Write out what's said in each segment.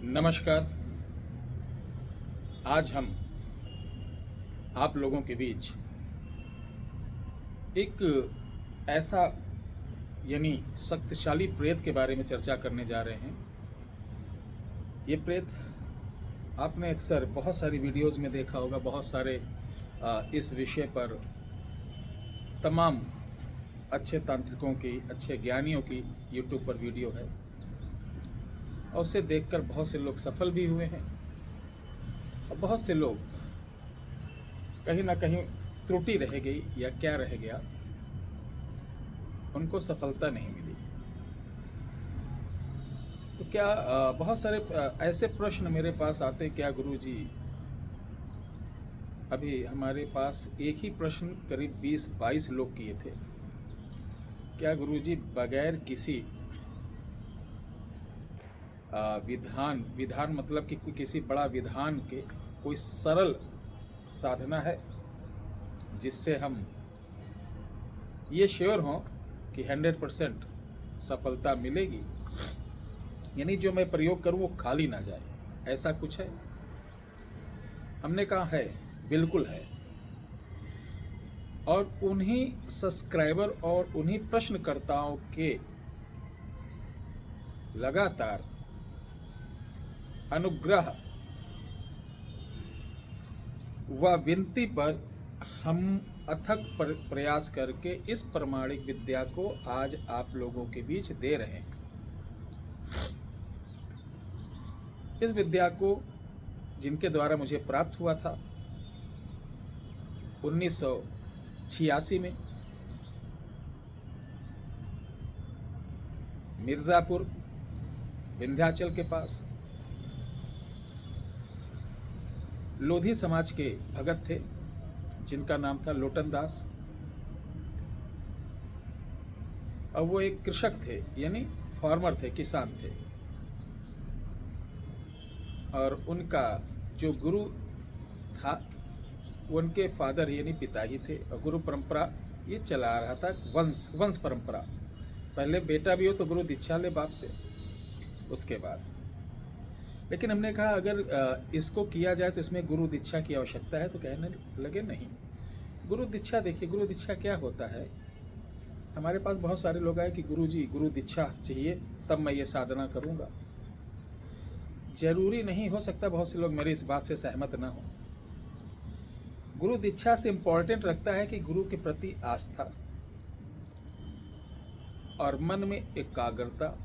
नमस्कार। आज हम आप लोगों के बीच एक ऐसा यानी शक्तिशाली प्रेत के बारे में चर्चा करने जा रहे हैं। ये प्रेत आपने अक्सर बहुत सारी वीडियोस में देखा होगा। बहुत सारे इस विषय पर तमाम अच्छे तांत्रिकों की, अच्छे ज्ञानियों की यूट्यूब पर वीडियो है और उसे देखकर बहुत से लोग सफल भी हुए हैं और बहुत से लोग कहीं ना कहीं त्रुटि रह गई या क्या रह गया, उनको सफलता नहीं मिली। तो क्या बहुत सारे ऐसे प्रश्न मेरे पास आते हैं, क्या गुरुजी, अभी हमारे पास एक ही प्रश्न करीब 20-22 लोग किए थे, क्या गुरुजी बगैर किसी विधान मतलब कि किसी बड़ा विधान के कोई सरल साधना है जिससे हम ये श्योर हों कि 100% सफलता मिलेगी, यानी जो मैं प्रयोग करूं वो खाली ना जाए, ऐसा कुछ है? हमने कहा है, बिल्कुल है। और उन्हीं सब्सक्राइबर और उन्हीं प्रश्नकर्ताओं के लगातार अनुग्रह व विनती पर हम अथक प्रयास करके इस प्रमाणिक विद्या को आज आप लोगों के बीच दे रहे हैं। इस विद्या को जिनके द्वारा मुझे प्राप्त हुआ था 1986 में मिर्ज़ापुर विंध्याचल के पास लोधी समाज के भगत थे जिनका नाम था लोटन दास, और वो एक कृषक थे, यानी फार्मर थे, किसान थे। और उनका जो गुरु था उनके फादर यानी पिता ही थे, और गुरु परंपरा ये चला रहा था, वंश परंपरा। पहले बेटा भी हो तो गुरु दीक्षा ले बाप से, उसके बाद। लेकिन हमने कहा अगर इसको किया जाए तो इसमें गुरु दीक्षा की आवश्यकता है, तो कहने लगे नहीं। गुरु दीक्षा, देखिए गुरु दीक्षा क्या होता है। हमारे पास बहुत सारे लोग आए कि गुरुजी गुरु दीक्षा चाहिए तब मैं ये साधना करूँगा। जरूरी नहीं, हो सकता बहुत से लोग मेरी इस बात से सहमत ना हो। गुरु दीक्षा से इम्पोर्टेंट रखता है कि गुरु के प्रति आस्था और मन में एकाग्रता,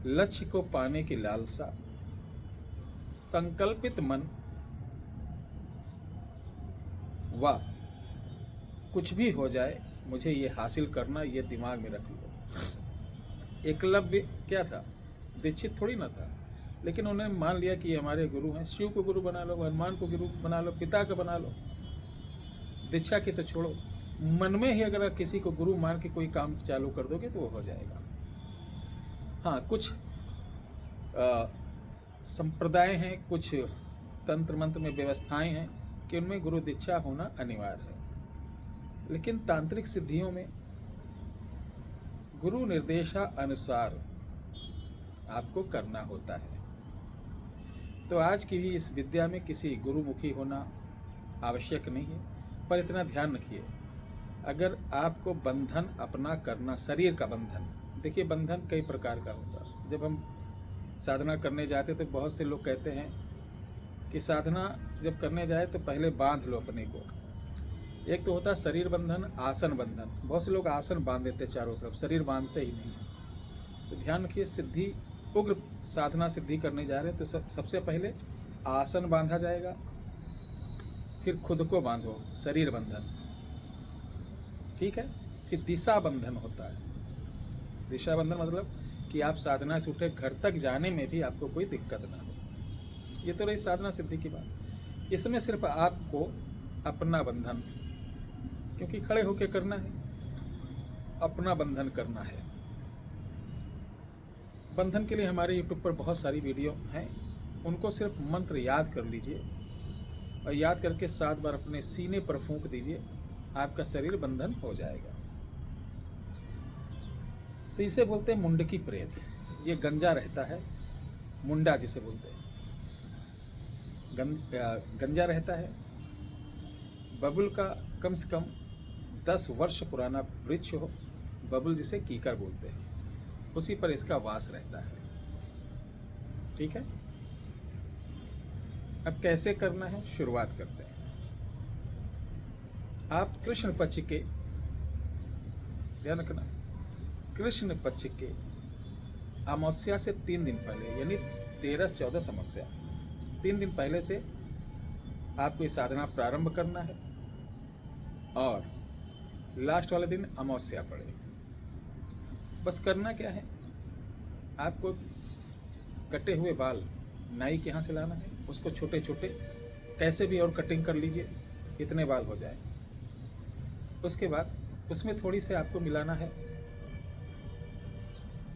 लक्ष्य को पाने की लालसा, संकल्पित मन व कुछ भी हो जाए मुझे ये हासिल करना, ये दिमाग में रख लो। एकलव्य क्या था? दीक्षित थोड़ी ना था, लेकिन उन्होंने मान लिया कि ये हमारे गुरु हैं। शिव को गुरु बना लो, हनुमान को गुरु बना लो, पिता का बना लो, दीक्षा की तो छोड़ो। मन में ही अगर किसी को गुरु मान के कोई काम चालू कर दोगे तो वो हो जाएगा। हाँ, कुछ संप्रदाय हैं, कुछ तंत्र मंत्र में व्यवस्थाएं हैं कि उनमें गुरु दीक्षा होना अनिवार्य है, लेकिन तांत्रिक सिद्धियों में गुरु निर्देशा अनुसार आपको करना होता है। तो आज की भी इस विद्या में किसी गुरुमुखी होना आवश्यक नहीं है, पर इतना ध्यान रखिए, अगर आपको बंधन अपना करना, शरीर का बंधन, देखिए बंधन कई प्रकार का होता है। जब हम साधना करने जाते तो बहुत से लोग कहते हैं कि साधना जब करने जाए तो पहले बांध लो अपने को। एक तो होता है शरीर बंधन, आसन बंधन। बहुत से लोग आसन बांध देते चारों तरफ, शरीर बांधते ही नहीं। तो ध्यान रखिए, सिद्धि, उग्र साधना सिद्धि करने जा रहे हैं तो सबसे पहले आसन बांधा जाएगा, फिर खुद को बांधो, शरीर बंधन, ठीक है। फिर दिशा बंधन होता है। दिशा बंधन मतलब कि आप साधना से उठे घर तक जाने में भी आपको कोई दिक्कत ना हो। ये तो रही साधना सिद्धि की बात। इसमें सिर्फ आपको अपना बंधन, क्योंकि खड़े होकर करना है, अपना बंधन करना है। बंधन के लिए हमारे यूट्यूब पर बहुत सारी वीडियो हैं, उनको सिर्फ मंत्र याद कर लीजिए और याद करके 7 बार अपने सीने पर फूंक दीजिए, आपका शरीर बंधन हो जाएगा। तो इसे बोलते हैं मुंडकी प्रेत। ये गंजा रहता है मुंडा जिसे बोलते हैं, गंजा रहता है। बबुल का कम से कम 10 वर्ष पुराना वृक्ष हो, बबुल जिसे कीकर बोलते हैं, उसी पर इसका वास रहता है। ठीक है, अब कैसे करना है, शुरुआत करते हैं। आप कृष्ण पक्ष के, ध्यान रखना, कृष्ण पक्ष के अमावस्या से 3 दिन पहले, यानी 13-14 अमावस्या, 3 दिन पहले से आपको ये साधना प्रारंभ करना है और लास्ट वाले दिन अमावस्या पड़े। बस करना क्या है, आपको कटे हुए बाल नाई के यहाँ से लाना है, उसको छोटे छोटे कैसे भी और कटिंग कर लीजिए, इतने बाल हो जाए। उसके बाद उसमें थोड़ी से आपको मिलाना है,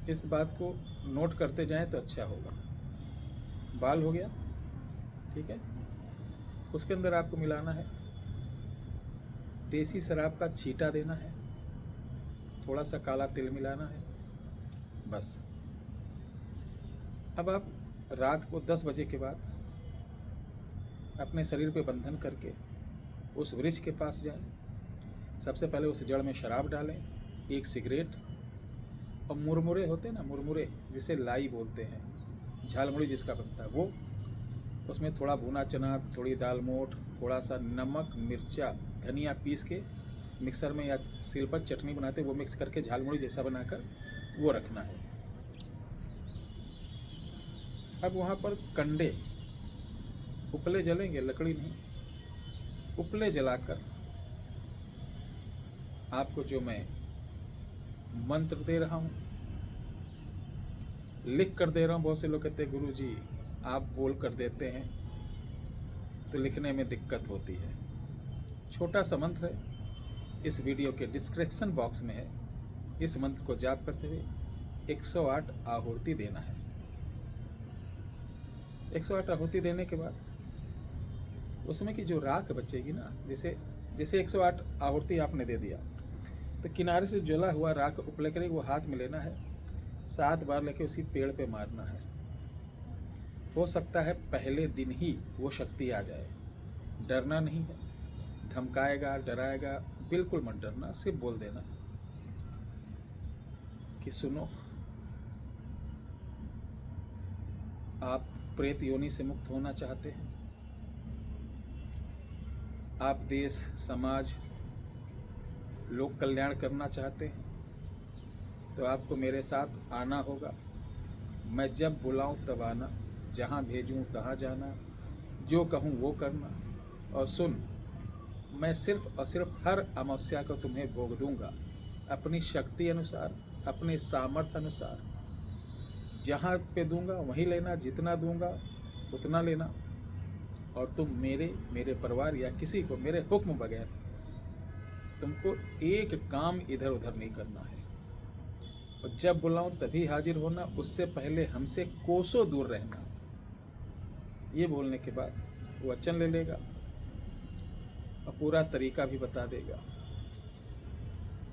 इस बात को नोट करते जाएं तो अच्छा होगा। बाल हो गया, ठीक है। उसके अंदर आपको मिलाना है देसी शराब का छींटा देना है, थोड़ा सा काला तिल मिलाना है, बस। अब आप रात को 10 बजे के बाद अपने शरीर पे बंधन करके उस वृक्ष के पास जाएं। सबसे पहले उस जड़ में शराब डालें, 1 सिगरेट और मुरमुरे होते हैं ना, मुरमुरे जिसे लाई बोलते हैं, झालमुड़ी जिसका बनता है वो, उसमें थोड़ा भुना चना, थोड़ी दाल मोठ, थोड़ा सा नमक, मिर्चा, धनिया पीस के मिक्सर में या सिल पर चटनी बनाते वो मिक्स करके झालमुड़ी जैसा बनाकर वो रखना है। अब वहाँ पर कंडे उपले जलेंगे, लकड़ी नहीं, उपले जलाकर आपको जो मैं मंत्र दे रहा हूँ, लिख कर दे रहा हूँ। बहुत से लोग कहते हैं गुरु जी आप बोल कर देते हैं तो लिखने में दिक्कत होती है। छोटा सा मंत्र है, इस वीडियो के डिस्क्रिप्शन बॉक्स में है। इस मंत्र को जाप करते हुए 108 आहुति देना है। 108 आहुति देने के बाद उसमें की जो राख बचेगी ना, जैसे 108 आहुति आपने दे दिया तो किनारे से जला हुआ राख उपले करेगी, वो हाथ में लेना है, 7 बार लेके उसी पेड़ पे मारना है। हो सकता है पहले दिन ही वो शक्ति आ जाए। डरना नहीं है, धमकाएगा, डराएगा, बिल्कुल मत डरना। सिर्फ बोल देना कि सुनो, आप प्रेत योनि से मुक्त होना चाहते हैं, आप देश, समाज, लोक कल्याण करना चाहते हैं, तो आपको मेरे साथ आना होगा। मैं जब बुलाऊं तब आना, जहां भेजूं तहां जाना, जो कहूं वो करना। और सुन, मैं सिर्फ और सिर्फ हर अमावस्या को तुम्हें भोग दूंगा, अपनी शक्ति अनुसार, अपने सामर्थ्य अनुसार। जहाँ पे दूंगा वहीं लेना, जितना दूंगा उतना लेना। और तुम मेरे परिवार या किसी को मेरे हुक्म बगैर तुमको एक काम इधर उधर नहीं करना है। और जब बुलाऊं तभी हाजिर होना, उससे पहले हमसे कोसों दूर रहना। ये बोलने के बाद वो वचन ले लेगा और पूरा तरीका भी बता देगा।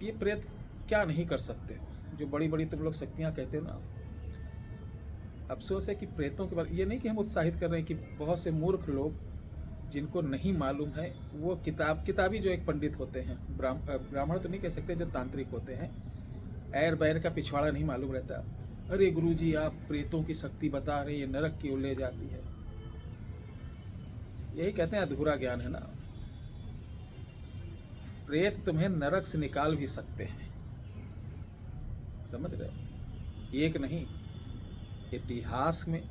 ये प्रेत क्या नहीं कर सकते हो, जो बड़ी बड़ी तुम लोग शक्तियाँ कहते हो ना। अफसोस है कि प्रेतों के बारे, ये नहीं कि हम उत्साहित कर रहे हैं, कि बहुत से मूर्ख लोग जिनको नहीं मालूम है, वो किताबी जो एक पंडित होते हैं, ब्राह्मण तो नहीं कह सकते, जो तांत्रिक होते हैं, ऐर बैर का पिछवाड़ा नहीं मालूम रहता। अरे गुरुजी आप प्रेतों की शक्ति बता रहे हैं, ये नरक की ओर ले जाती है। यही कहते हैं अधूरा ज्ञान है ना। प्रेत तुम्हें नरक से निकाल भी सकते हैं, समझ रहे? एक नहीं, इतिहास में,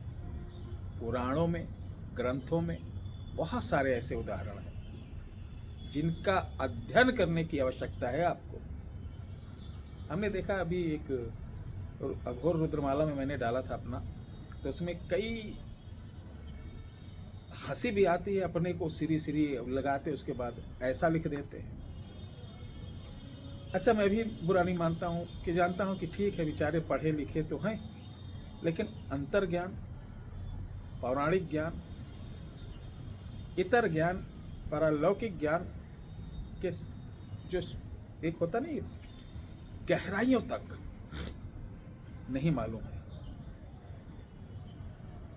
पुराणों में, ग्रंथों में बहुत सारे ऐसे उदाहरण हैं जिनका अध्ययन करने की आवश्यकता है आपको। हमने देखा अभी एक अघोर रुद्रमाला में मैंने डाला था अपना, तो उसमें कई हंसी भी आती है, अपने को सिरी लगाते उसके बाद ऐसा लिख देते हैं। अच्छा, मैं भी बुरा नहीं मानता हूँ, कि जानता हूँ कि ठीक है बेचारे पढ़े लिखे तो हैं, लेकिन अंतर ज्ञान, पौराणिक ज्ञान, इतर ज्ञान, पारलौकिक ज्ञान के जो एक होता नहीं, गहराइयों तक नहीं मालूम है।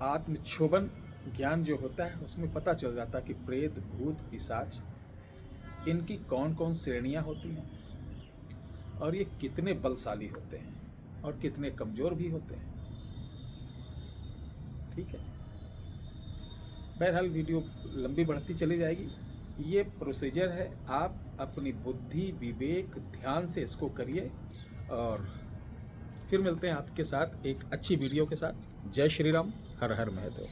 आत्मक्षोभन ज्ञान जो होता है उसमें पता चल जाता है कि प्रेत, भूत, पिशाच इनकी कौन कौन श्रेणियां होती हैं और ये कितने बलशाली होते हैं और कितने कमज़ोर भी होते हैं। ठीक है, बहरहाल वीडियो लंबी बढ़ती चली जाएगी। ये प्रोसीजर है, आप अपनी बुद्धि, विवेक, ध्यान से इसको करिए और फिर मिलते हैं आपके साथ एक अच्छी वीडियो के साथ। जय श्री राम, हर हर महादेव।